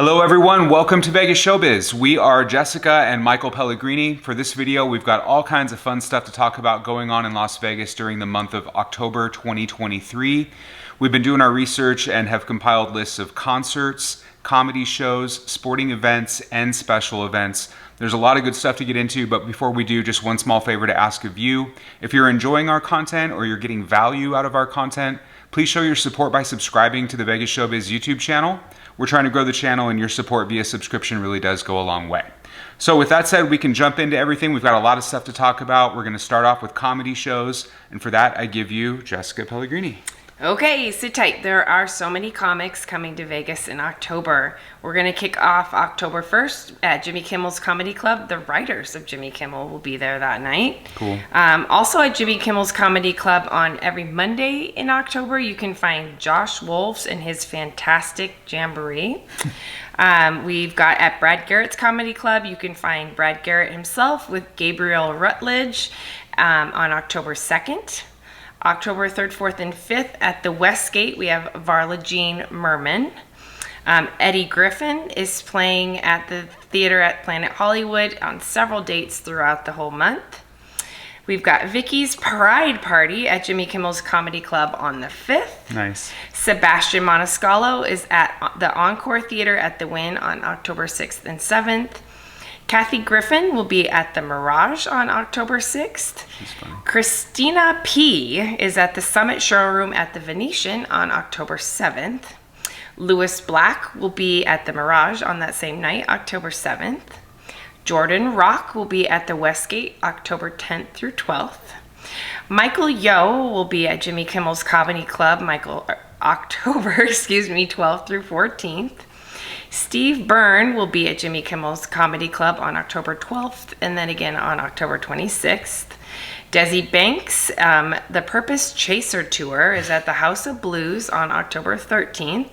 Hello everyone, welcome to Vegas Showbiz. We are Jessica and Michael Pellegrini. For this video, we've got all kinds of fun stuff to talk about going on in Las Vegas during the month of October 2023. We've been doing our research and have compiled lists of concerts, comedy shows, sporting events, and special events. There's a lot of good stuff to get into, but before we do, just one small favor to ask of you. If you're enjoying our content or you're getting value out of our content, please show your support by subscribing to the Vegas Showbiz YouTube channel. We're trying to grow the channel, and your support via subscription really does go a long way. So with that said, we can jump into everything. We've got a lot of stuff to talk about. We're going to start off with comedy shows, and for that, I give you Jessica Pellegrini. Okay, sit tight. There are so many comics coming to Vegas in October. We're going to kick off October 1st at Jimmy Kimmel's Comedy Club. The writers of Jimmy Kimmel will be there that night. Cool. Also at Jimmy Kimmel's Comedy Club on every Monday in October, you can find Josh Wolfs and his fantastic jamboree. We've got at Brad Garrett's Comedy Club, you can find Brad Garrett himself with Gabriel Rutledge on October 2nd. October 3rd, 4th, and 5th at the Westgate, we have Varla Jean Merman. Eddie Griffin is playing at the theater at Planet Hollywood on several dates throughout the whole month. We've got Vicky's Pride Party at Jimmy Kimmel's Comedy Club on the 5th. Nice. Sebastian Maniscalco is at the Encore Theater at the Wynn on October 6th and 7th. Kathy Griffin will be at the Mirage on October 6th. Christina P. is at the Summit Showroom at the Venetian on October 7th. Lewis Black will be at the Mirage on that same night, October 7th. Jordan Rock will be at the Westgate, October 10th through 12th. Michael Yo will be at Jimmy Kimmel's Comedy Club, October 12th through 14th. Steve Byrne will be at Jimmy Kimmel's Comedy Club on October 12th and then again on October 26th. Desi Banks, the Purpose Chaser Tour is at the House of Blues on October 13th.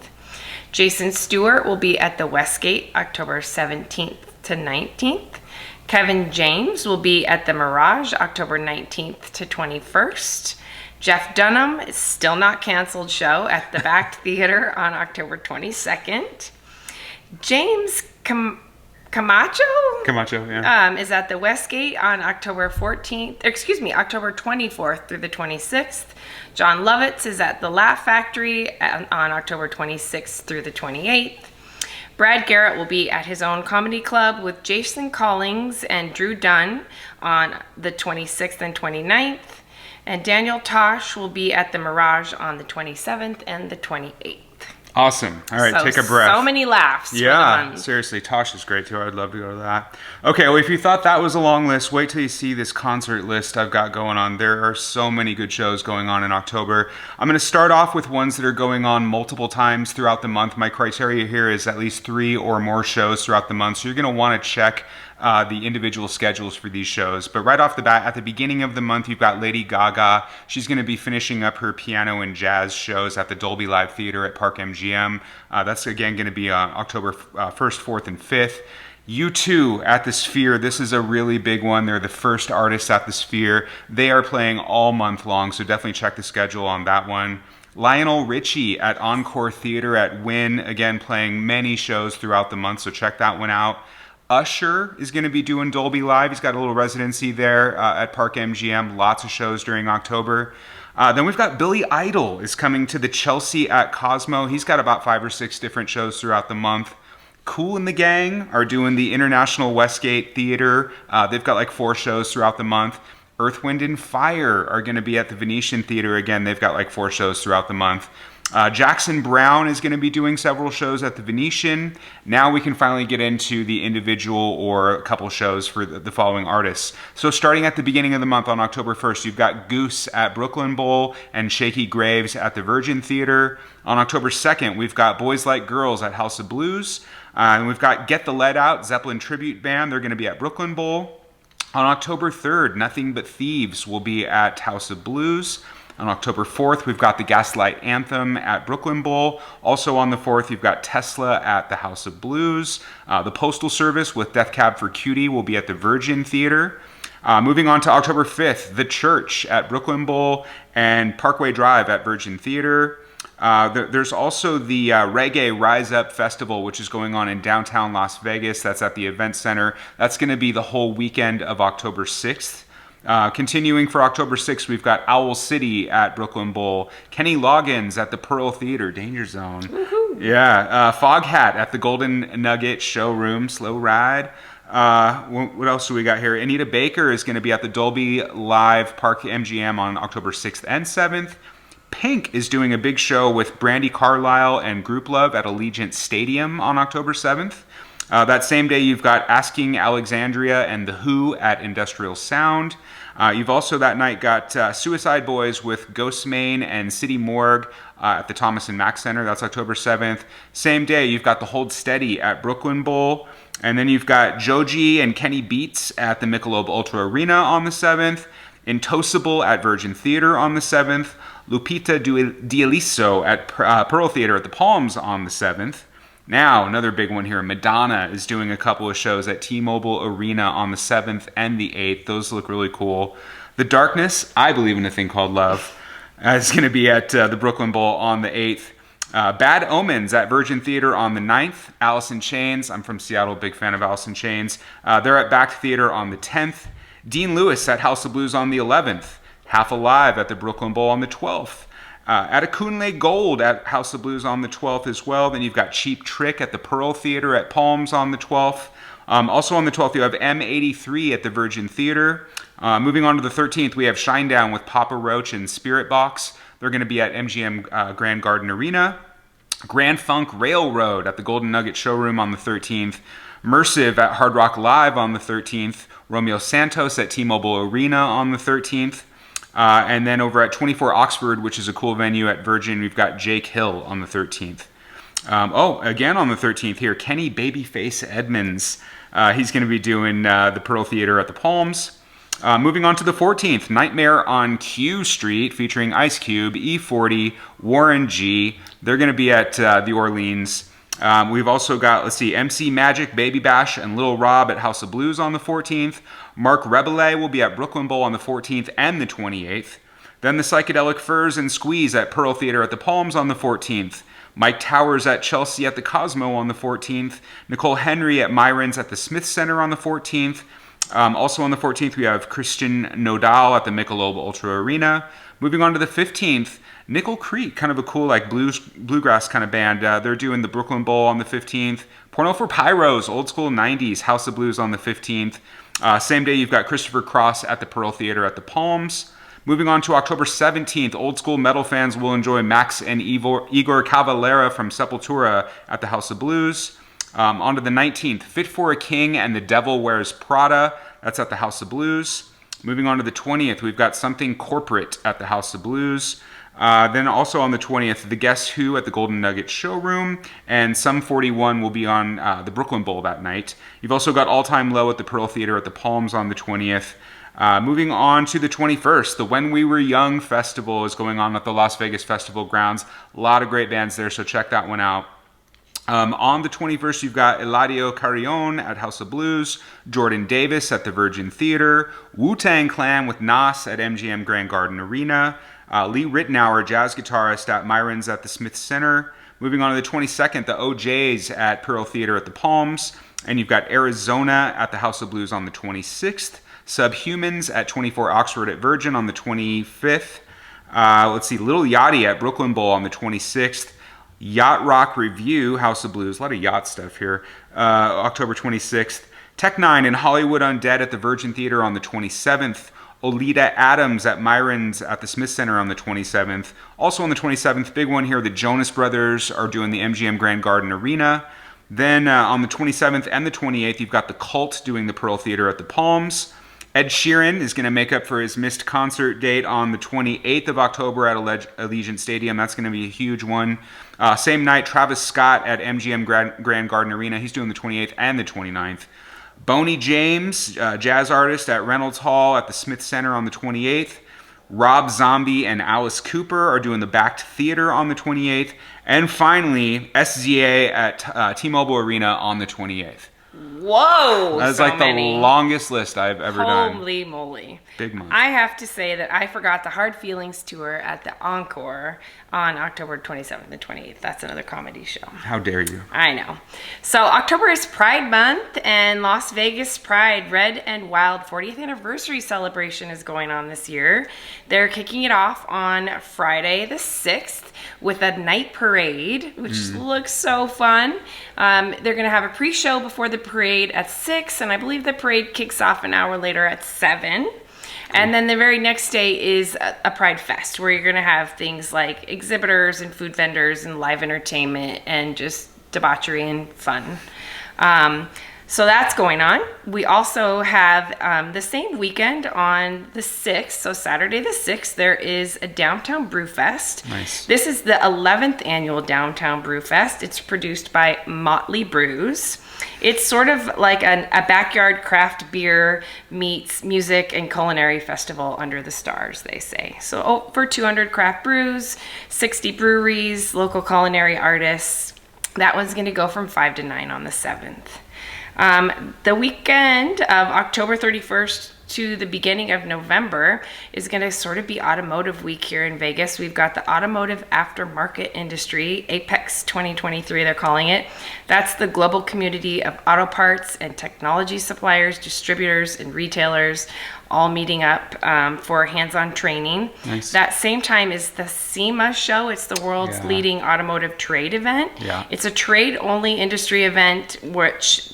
Jason Stewart will be at the Westgate October 17th to 19th. Kevin James will be at the Mirage October 19th to 21st. Jeff Dunham is still not canceled show at the Back Theater on October 22nd. James Camacho, yeah. Is at the Westgate on October 24th through the 26th. John Lovitz is at the Laugh Factory on October 26th through the 28th. Brad Garrett will be at his own comedy club with Jason Collins and Drew Dunn on the 26th and 29th. And Daniel Tosh will be at the Mirage on the 27th and the 28th. Awesome. All right, take a breath. So many laughs. Yeah, seriously. Tosh is great too. I'd love to go to that. Okay, well, if you thought that was a long list, wait till you see this concert list I've got going on. There are so many good shows going on in October. I'm going to start off with ones that are going on multiple times throughout the month. My criteria here is at least 3 or more shows throughout the month. So you're going to want to check the individual schedules for these shows. But right off the bat, at the beginning of the month, you've got Lady Gaga. She's going to be finishing up her piano and jazz shows at the Dolby Live Theater at Park MGM. That's again going to be October 1st, 4th, and 5th. U2 at the Sphere. This is a really big one. They're the first artists at the Sphere. They are playing all month long, so definitely check the schedule on that one. Lionel Richie at Encore Theater at Wynn, again playing many shows throughout the month, so check that one out. Usher is going to be doing Dolby Live. He's got a little residency there at Park MGM. Lots of shows during October. Then we've got Billy Idol is coming to the Chelsea at Cosmo. He's got about 5 or 6 different shows throughout the month. Kool and the Gang are doing the International Westgate Theater. They've got like 4 shows throughout the month. Earth, Wind, and Fire are going to be at the Venetian Theater. Again, they've got like 4 shows throughout the month. Jackson Browne is going to be doing several shows at the Venetian. Now we can finally get into the individual or a couple shows for the following artists. So starting at the beginning of the month on October 1st, you've got Goose at Brooklyn Bowl and Shaky Graves at the Virgin Theater. On October 2nd, we've got Boys Like Girls at House of Blues. And we've got Get the Lead Out, Zeppelin Tribute Band. They're going to be at Brooklyn Bowl. On October 3rd, Nothing But Thieves will be at House of Blues. On October 4th, we've got the Gaslight Anthem at Brooklyn Bowl. Also on the 4th, you've got Tesla at the House of Blues. The Postal Service with Death Cab for Cutie will be at the Virgin Theater. Moving on to October 5th, The Church at Brooklyn Bowl and Parkway Drive at Virgin Theater. There's also the Reggae Rise Up Festival, which is going on in downtown Las Vegas. That's at the Event Center. That's going to be the whole weekend of October 6th. Continuing for October 6th, we've got Owl City at Brooklyn Bowl, Kenny Loggins at the Pearl Theater, Danger Zone. Woohoo. Yeah, Foghat at the Golden Nugget Showroom, Slow Ride. What else do we got here? Anita Baker is going to be at the Dolby Live Park MGM on October 6th and 7th. Pink is doing a big show with Brandi Carlile and Group Love at Allegiant Stadium on October 7th. That same day, you've got Asking Alexandria and The Who at Industrial Sound. You've also that night got Suicide Boys with Ghost Main and City Morgue at the Thomas and Mack Center. That's October 7th. Same day, you've got the Hold Steady at Brooklyn Bowl. And then you've got Joji and Kenny Beats at the Michelob Ultra Arena on the 7th. Intosible at Virgin Theater on the 7th. Lupita D'Aliso at Pearl Theater at the Palms on the 7th. Now, another big one here. Madonna is doing a couple of shows at T-Mobile Arena on the 7th and the 8th. Those look really cool. The Darkness, I Believe in a Thing Called Love, is going to be at the Brooklyn Bowl on the 8th. Bad Omens at Virgin Theater on the 9th. Alice in Chains, I'm from Seattle, big fan of Alice in Chains. They're at Back Theater on the 10th. Dean Lewis at House of Blues on the 11th. Half Alive at the Brooklyn Bowl on the 12th. At Akunle Gold at House of Blues on the 12th as well. Then you've got Cheap Trick at the Pearl Theater at Palms on the 12th. Also on the 12th, you have M83 at the Virgin Theater. Moving on to the 13th, we have Shinedown with Papa Roach and Spirit Box. They're going to be at MGM Grand Garden Arena. Grand Funk Railroad at the Golden Nugget Showroom on the 13th. Mersive at Hard Rock Live on the 13th. Romeo Santos at T-Mobile Arena on the 13th. And then over at 24 Oxford, which is a cool venue at Virgin, we've got Jake Hill on the 13th. Again on the 13th here, Kenny Babyface Edmonds. He's going to be doing the Pearl Theater at the Palms. Moving on to the 14th, Nightmare on Q Street featuring Ice Cube, E40, Warren G. They're going to be at the Orleans. We've also got, MC Magic, Baby Bash, and Lil Rob at House of Blues on the 14th. Mark Rebele will be at Brooklyn Bowl on the 14th and the 28th. Then the Psychedelic Furs and Squeeze at Pearl Theater at the Palms on the 14th. Mike Towers at Chelsea at the Cosmo on the 14th. Nicole Henry at Myron's at the Smith Center on the 14th. Also on the 14th, we have Christian Nodal at the Michelob Ultra Arena. Moving on to the 15th, Nickel Creek, kind of a cool bluegrass kind of band. They're doing the Brooklyn Bowl on the 15th. Porno for Pyros, old school 90s, House of Blues on the 15th. Same day, you've got Christopher Cross at the Pearl Theater at the Palms. Moving on to October 17th, old school metal fans will enjoy Max and Igor Cavalera from Sepultura at the House of Blues. On to the 19th, Fit for a King and the Devil Wears Prada. That's at the House of Blues. Moving on to the 20th, we've got Something Corporate at the House of Blues. Then also on the 20th, The Guess Who at the Golden Nugget Showroom, and Sum 41 will be on the Brooklyn Bowl that night. You've also got All Time Low at the Pearl Theater at the Palms on the 20th. Moving on to the 21st, the When We Were Young Festival is going on at the Las Vegas Festival grounds. A lot of great bands there, so check that one out. On the 21st, you've got Eladio Carrion at House of Blues, Jordan Davis at the Virgin Theater, Wu-Tang Clan with Nas at MGM Grand Garden Arena, Lee Ritenour, jazz guitarist at Myron's at the Smith Center. Moving on to the 22nd, the OJs at Pearl Theater at the Palms, and you've got Arizona at the House of Blues on the 26th, Subhumans at 24 Oxford at Virgin on the 25th. Little Yachty at Brooklyn Bowl on the 26th. Yacht Rock Review, House of Blues, a lot of yacht stuff here, October 26th. Tech Nine and Hollywood Undead at the Virgin Theater on the 27th. Olita Adams at Myron's at the Smith Center on the 27th. Also on the 27th, big one here, the Jonas Brothers are doing the MGM Grand Garden Arena. Then on the 27th and the 28th, you've got the Cult doing the Pearl Theater at the Palms. Ed Sheeran is going to make up for his missed concert date on the 28th of October at Allegiant Stadium. That's going to be a huge one. Same night, Travis Scott at MGM Grand Garden Arena. He's doing the 28th and the 29th. Boney James, jazz artist at Reynolds Hall at the Smith Center on the 28th. Rob Zombie and Alice Cooper are doing the Backed Theater on the 28th. And finally, SZA at T-Mobile Arena on the 28th. Whoa! That's so like many. the longest list I've ever done. Holy moly. Big month. I have to say that I forgot the Hard Feelings tour at the Encore on October 27th and 28th. That's another comedy show. How dare you? I know. So October is Pride Month, and Las Vegas Pride Red and Wild 40th anniversary celebration is going on this year. They're kicking it off on Friday the 6th with a night parade, which looks so fun. They're going to have a pre-show before the parade at 6, and I believe the parade kicks off an hour later at 7. And then the very next day is a Pride Fest, where you're going to have things like exhibitors and food vendors and live entertainment and just debauchery and fun. So that's going on. We also have the same weekend on the 6th, so Saturday the 6th, there is a Downtown Brew Fest. Nice. This is the 11th annual Downtown Brew Fest. It's produced by Motley Brews. It's sort of like a backyard craft beer meets music and culinary festival under the stars, they say. So over 200 craft brews, 60 breweries, local culinary artists. That one's going to go from 5 to 9 on the 7th. The weekend of October 31st to the beginning of November is going to sort of be automotive week here in Vegas. We've got the automotive aftermarket industry, Apex 2023 they're calling it. That's the global community of auto parts and technology suppliers, distributors, and retailers all meeting up for hands-on training. Nice. That same time is the SEMA show. It's the world's leading automotive trade event. Yeah. It's a trade-only industry event which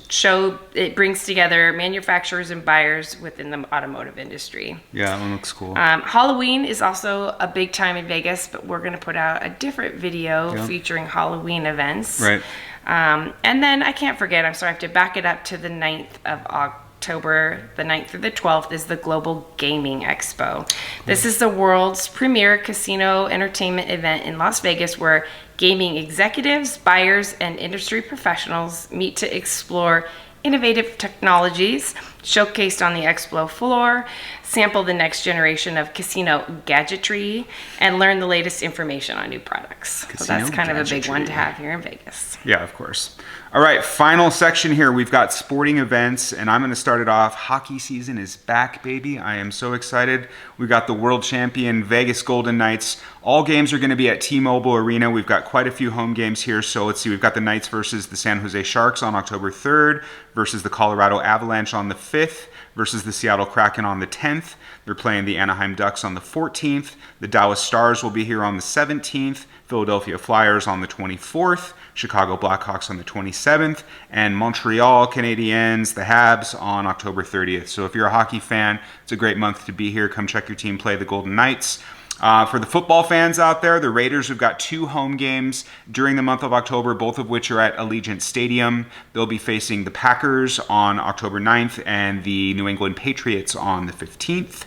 it brings together manufacturers and buyers within the automotive industry. Yeah, that one looks cool. Halloween is also a big time in Vegas, but we're going to put out a different video featuring Halloween events. Right. And then I can't forget, I'm sorry, I have to back it up to the 9th of October, the 9th through the 12th is the Global Gaming Expo. This is the world's premier casino entertainment event in Las Vegas where gaming executives, buyers, and industry professionals meet to explore innovative technologies showcased on the expo floor, sample the next generation of casino gadgetry, and learn the latest information on new products. So that's kind of a big one to have here in Vegas. Yeah, of course. All right, final section here. We've got sporting events, and I'm going to start it off. Hockey season is back, baby. I am so excited. We've got the world champion Vegas Golden Knights. All games are going to be at T-Mobile Arena. We've got quite a few home games here. So let's see. We've got the Knights versus the San Jose Sharks on October 3rd, versus the Colorado Avalanche on the 5th, versus the Seattle Kraken on the 10th. They're playing the Anaheim Ducks on the 14th. The Dallas Stars will be here on the 17th. Philadelphia Flyers on the 24th. Chicago Blackhawks on the 27th, and Montreal Canadiens, the Habs, on October 30th. So if you're a hockey fan, it's a great month to be here. Come check your team play the Golden Knights. For the football fans out there, the Raiders have got 2 home games during the month of October, both of which are at Allegiant Stadium. They'll be facing the Packers on October 9th and the New England Patriots on the 15th.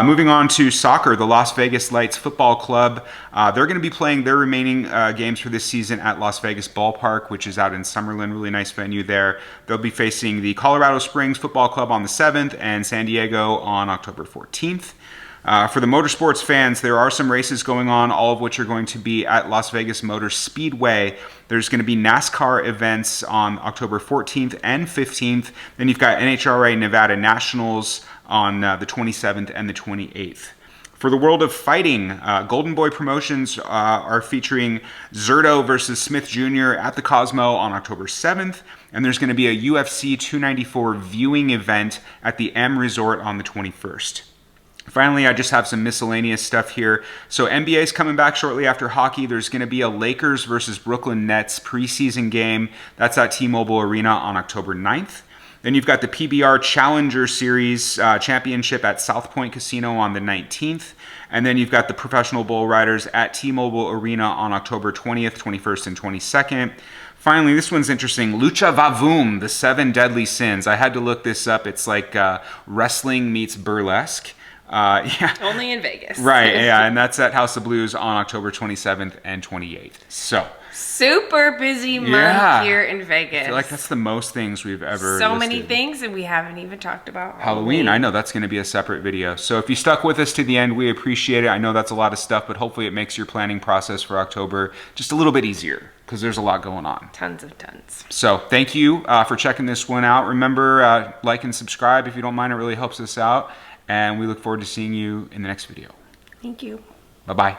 Moving on to soccer, the Las Vegas Lights Football Club. They're going to be playing their remaining games for this season at Las Vegas Ballpark, which is out in Summerlin. Really nice venue there. They'll be facing the Colorado Springs Football Club on the 7th and San Diego on October 14th. For the motorsports fans, there are some races going on, all of which are going to be at Las Vegas Motor Speedway. There's going to be NASCAR events on October 14th and 15th. Then you've got NHRA Nevada Nationals on the 27th and the 28th. For the world of fighting, Golden Boy Promotions are featuring Zerto versus Smith Jr. at the Cosmo on October 7th. And there's going to be a UFC 294 viewing event at the M Resort on the 21st. Finally, I just have some miscellaneous stuff here. So NBA is coming back shortly after hockey. There's going to be a Lakers versus Brooklyn Nets preseason game. That's at T-Mobile Arena on October 9th. Then you've got the PBR Challenger Series Championship at South Point Casino on the 19th. And then you've got the Professional Bull Riders at T-Mobile Arena on October 20th, 21st, and 22nd. Finally, this one's interesting. Lucha Vavoom, the 7 Deadly Sins. I had to look this up. It's like wrestling meets burlesque. Yeah. Only in Vegas. Right, yeah, and that's at House of Blues on October 27th and 28th. So, Super busy month Yeah. here in Vegas. I feel like that's the most things we've ever so many listed. things, and we haven't even talked about Halloween. I know that's going to be a separate video. So if you stuck with us to the end, we appreciate it. I know that's a lot of stuff, but hopefully it makes your planning process for October just a little bit easier because there's a lot going on. Tons of tons. So thank you for checking this one out. Remember, like and subscribe if you don't mind. It really helps us out. And we look forward to seeing you in the next video. Thank you. Bye-bye.